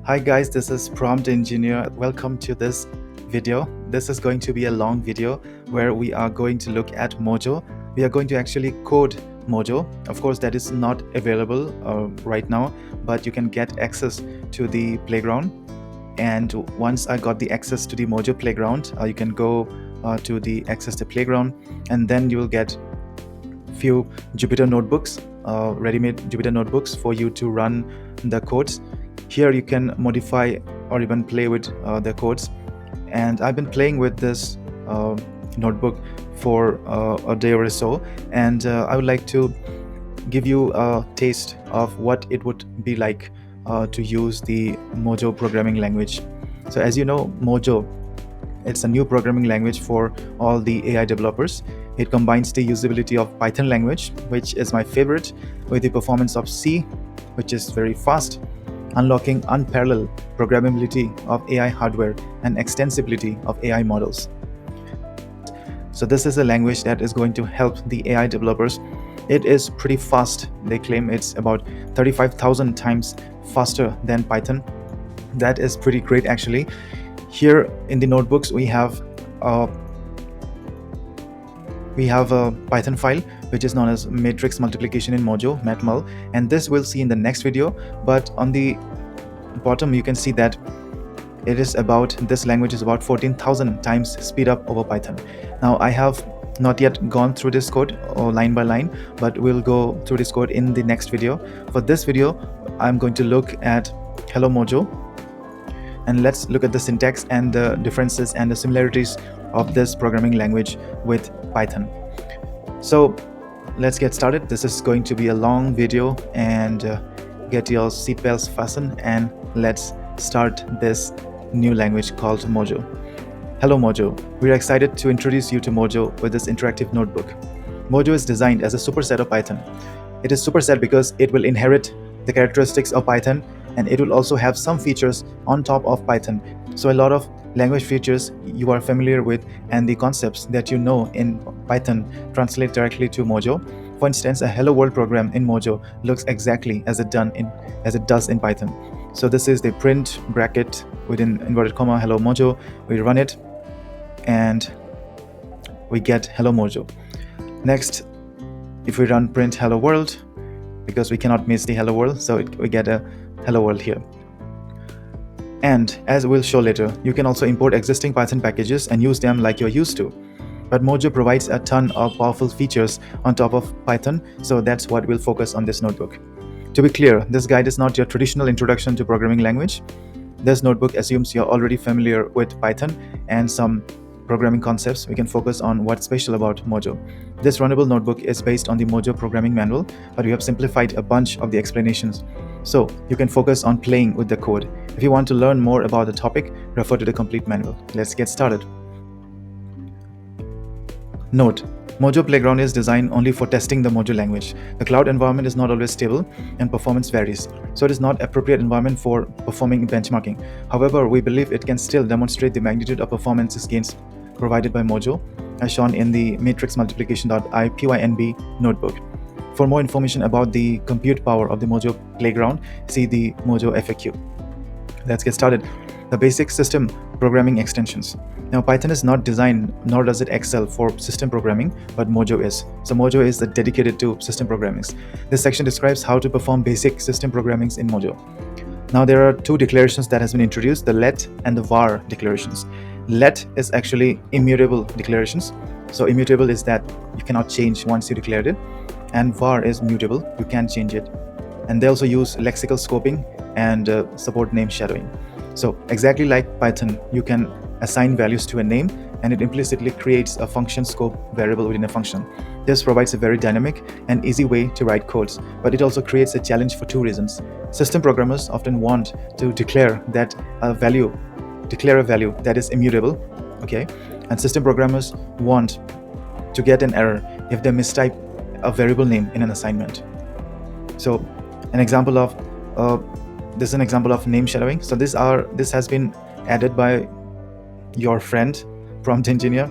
Hi guys, this is Prompt Engineer. Welcome to this video. This is going to be a long video where we are going to look at Mojo. We are going to actually code Mojo. Of course, that is not available right now, but you can get access to the playground. And once I got the access to the Mojo playground, you can go to the access the playground, and then you will get few Jupyter notebooks, ready-made Jupyter notebooks for you to run the codes. Here you can modify or even play with the codes, and I've been playing with this notebook for a day or so, and I would like to give you a taste of what it would be like to use the MOJO programming language. So as you know, MOJO, it's a new programming language for all the AI developers. It combines the usability of Python language, which is my favorite, with the performance of C, which is very fast, unlocking unparalleled programmability of AI hardware and extensibility of AI models. So this is a language that is going to help the AI developers. It is pretty fast. They claim it's about 35,000 times faster than Python. That is pretty great actually. Here in the notebooks we have a Python file which is known as matrix multiplication in Mojo, matmul, and this we'll see in the next video. But on the bottom you can see that this language is about 14,000 times speed up over Python. Now I have not yet gone through this code or line by line, but we'll go through this code in the next video. For this video I'm going to look at Hello Mojo, and let's look at the syntax and the differences and the similarities of this programming language with Python. So let's get started. This is going to be a long video, and get your seatbelts fastened and let's start this new language called Mojo. Hello Mojo. We're excited to introduce you to Mojo with this interactive notebook. Mojo is designed as a superset of Python. It is superset because it will inherit the characteristics of Python, and it will also have some features on top of Python. So a lot of language features you are familiar with and the concepts that you know in Python translate directly to Mojo. For instance, a hello world program in Mojo looks exactly as it does in Python. So this is the print bracket within inverted comma hello Mojo. We run it and we get hello Mojo. Next, if we run print hello world, because we cannot miss the hello world, so we get a hello world here. And as we'll show later, you can also import existing Python packages and use them like you're used to. But Mojo provides a ton of powerful features on top of Python, so that's what we'll focus on this notebook. To be clear, this guide is not your traditional introduction to programming language. This notebook assumes you're already familiar with Python and some programming concepts. We can focus on what's special about Mojo. This runnable notebook is based on the MOJO Programming Manual, but we have simplified a bunch of the explanations, so you can focus on playing with the code. If you want to learn more about the topic, refer to the complete manual. Let's get started. Note: Mojo Playground is designed only for testing the Mojo language. The cloud environment is not always stable and performance varies, so it is not appropriate environment for performing benchmarking. However, we believe it can still demonstrate the magnitude of performance gains provided by Mojo, as shown in the matrix multiplication.pynb notebook. For more information about the compute power of the Mojo Playground, see the Mojo FAQ. Let's get started. The basic system programming extensions. Now, Python is not designed, nor does it excel for system programming, but Mojo is. So Mojo is dedicated to system programming. This section describes how to perform basic system programming in Mojo. Now, there are two declarations that has been introduced: the let and the var declarations. Let is actually immutable declarations. So immutable is that you cannot change once you declared it, and var is mutable, you can change it. And they also use lexical scoping and support name shadowing. So exactly like Python, you can assign values to a name, and it implicitly creates a function scope variable within a function. This provides a very dynamic and easy way to write codes, but it also creates a challenge for two reasons. System programmers often want to declare a value that is immutable, okay? And system programmers want to get an error if they mistype a variable name in an assignment. So this is an example of name shadowing. So this has been added by your friend Prompt Engineer,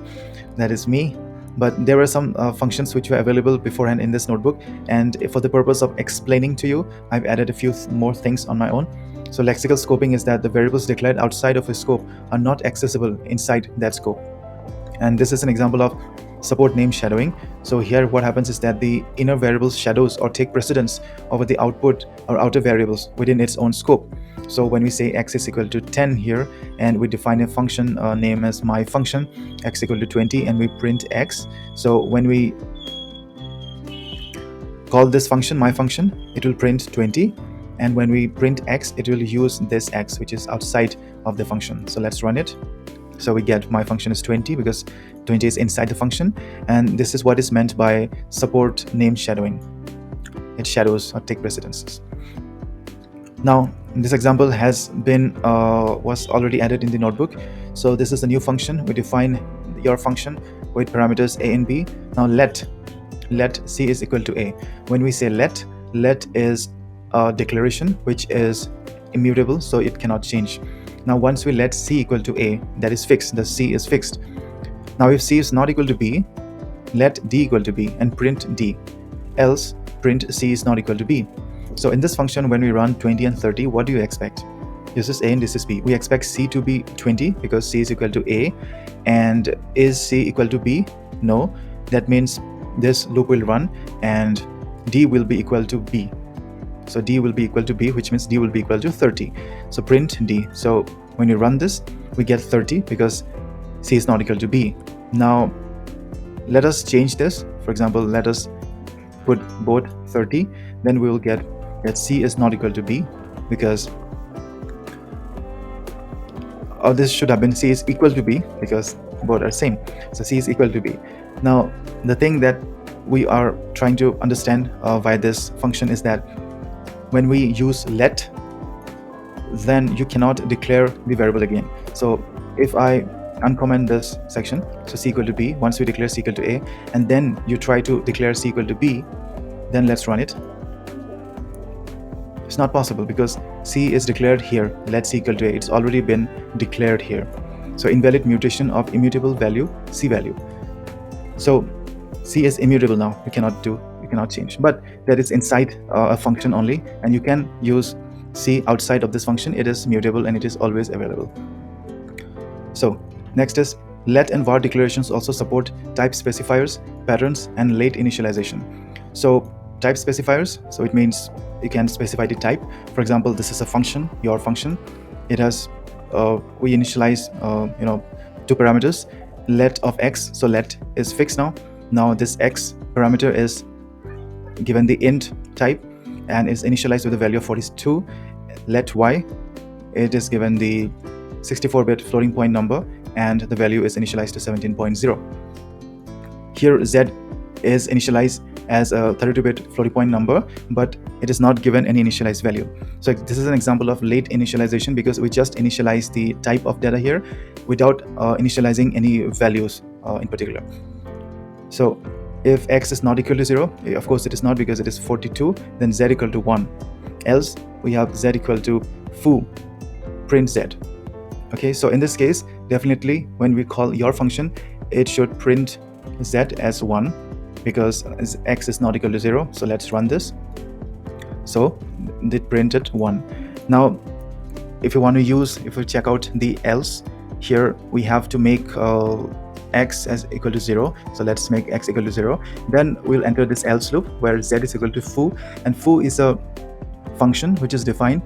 that is me, but there are some functions which were available beforehand in this notebook, and for the purpose of explaining to you, I've added a few more things on my own. So lexical scoping is that the variables declared outside of a scope are not accessible inside that scope. And this is an example of support name shadowing. So here what happens is that the inner variables shadows or take precedence over the output or outer variables within its own scope. So when we say x is equal to 10 here, and we define a function name as my function x equal to 20, and we print x. So when we call this function my function, it will print 20, and when we print x, it will use this x which is outside of the function. So let's run it. So we get my function is 20 because 20 is inside the function, and this is what is meant by support name shadowing. It shadows or take precedences. Now this example has been was already added in the notebook. So this is a new function. We define your function with parameters a and b. Now let c is equal to a. When we say let is a declaration which is immutable, so it cannot change. Now once we let c equal to a, that is fixed, the c is fixed. Now if c is not equal to b, let d equal to b and print d, else print c is not equal to b. So in this function, when we run 20 and 30, what do you expect? This is a and this is b. We expect c to be 20 because c is equal to a. And is c equal to b? No. That means this loop will run and d will be equal to b. So d will be equal to b, which means d will be equal to 30. So print d. So when you run this, we get 30 because c is not equal to b. Now let us change this. For example, let us put both 30. Then we will get that c is not equal to b because this should have been c is equal to b because both are same. So c is equal to b. Now the thing that we are trying to understand via this function is that when we use let, then you cannot declare the variable again. So if I uncomment this section, so c equal to b, once we declare c equal to a, and then you try to declare c equal to b, then let's run it. It's not possible because c is declared here, let c equal to a. It's already been declared here. So invalid mutation of immutable value, c value. So c is immutable now. You cannot change, but that is inside a function only, and you can use c outside of this function. It is mutable and it is always available. So next is let and var declarations also support type specifiers, patterns, and late initialization. So type specifiers, so it means you can specify the type. For example, this is a function, your function. It has we initialize two parameters, let of x. So let is fixed now. Now this x parameter is given the int type and is initialized with a value of 42. Let y, it is given the 64-bit floating point number and the value is initialized to 17.0. Here z is initialized as a 32-bit floating point number, but it is not given any initialized value. So this is an example of late initialization because we just initialize the type of data here without initializing any values in particular. So if x is not equal to 0, of course it is not because it is 42, then z equal to 1. Else we have z equal to foo, print z. Okay, so in this case, definitely when we call your function, it should print z as 1 because x is not equal to 0. So let's run this. So it printed 1. Now if you want to use, if we check out the else, here we have to make x as equal to 0. So let's make x equal to 0. Then we'll enter this else loop where z is equal to foo, and foo is a function which is defined.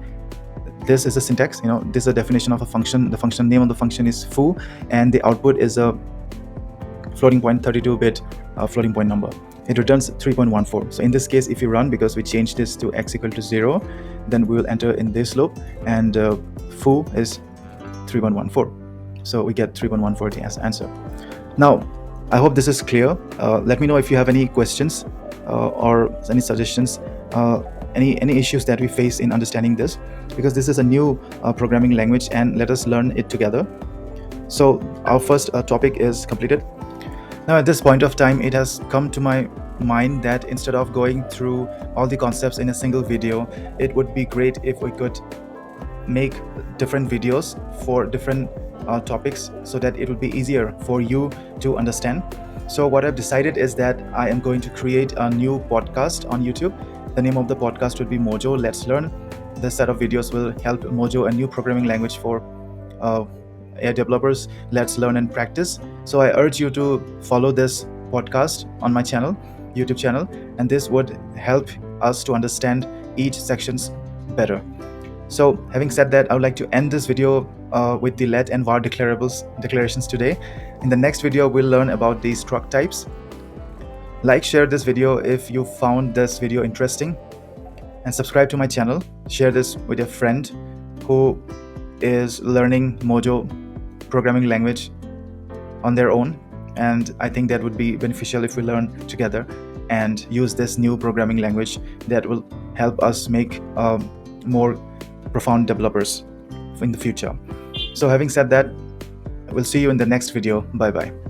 This is a syntax, this is a definition of a function. The function name of the function is foo, and the output is a floating point 32-bit floating point number. It returns 3.14. So in this case, if you run, because we changed this to x equal to 0, then we will enter in this loop, and foo is 3.14. So we get 3.14 as answer. Now, I hope this is clear. Let me know if you have any questions or any suggestions, any issues that we face in understanding this, because this is a new programming language and let us learn it together. So our first topic is completed. Now at this point of time, it has come to my mind that instead of going through all the concepts in a single video, it would be great if we could make different videos for different topics so that it would be easier for you to understand. So what I've decided is that I am going to create a new podcast on YouTube. The name of the podcast would be MOJO Let's Learn. this set of videos will help Mojo, a new programming language for AI developers. Let's learn and practice. So I urge you to follow this podcast on my channel, YouTube channel, and this would help us to understand each sections better. So having said that, I would like to end this video with the let and var declarations today. In the next video, we'll learn about these struct types. Like, share this video if you found this video interesting, and subscribe to my channel. Share this with a friend who is learning Mojo programming language on their own, and I think that would be beneficial if we learn together and use this new programming language that will help us make more profound developers in the future. So having said that, we'll see you in the next video. Bye bye.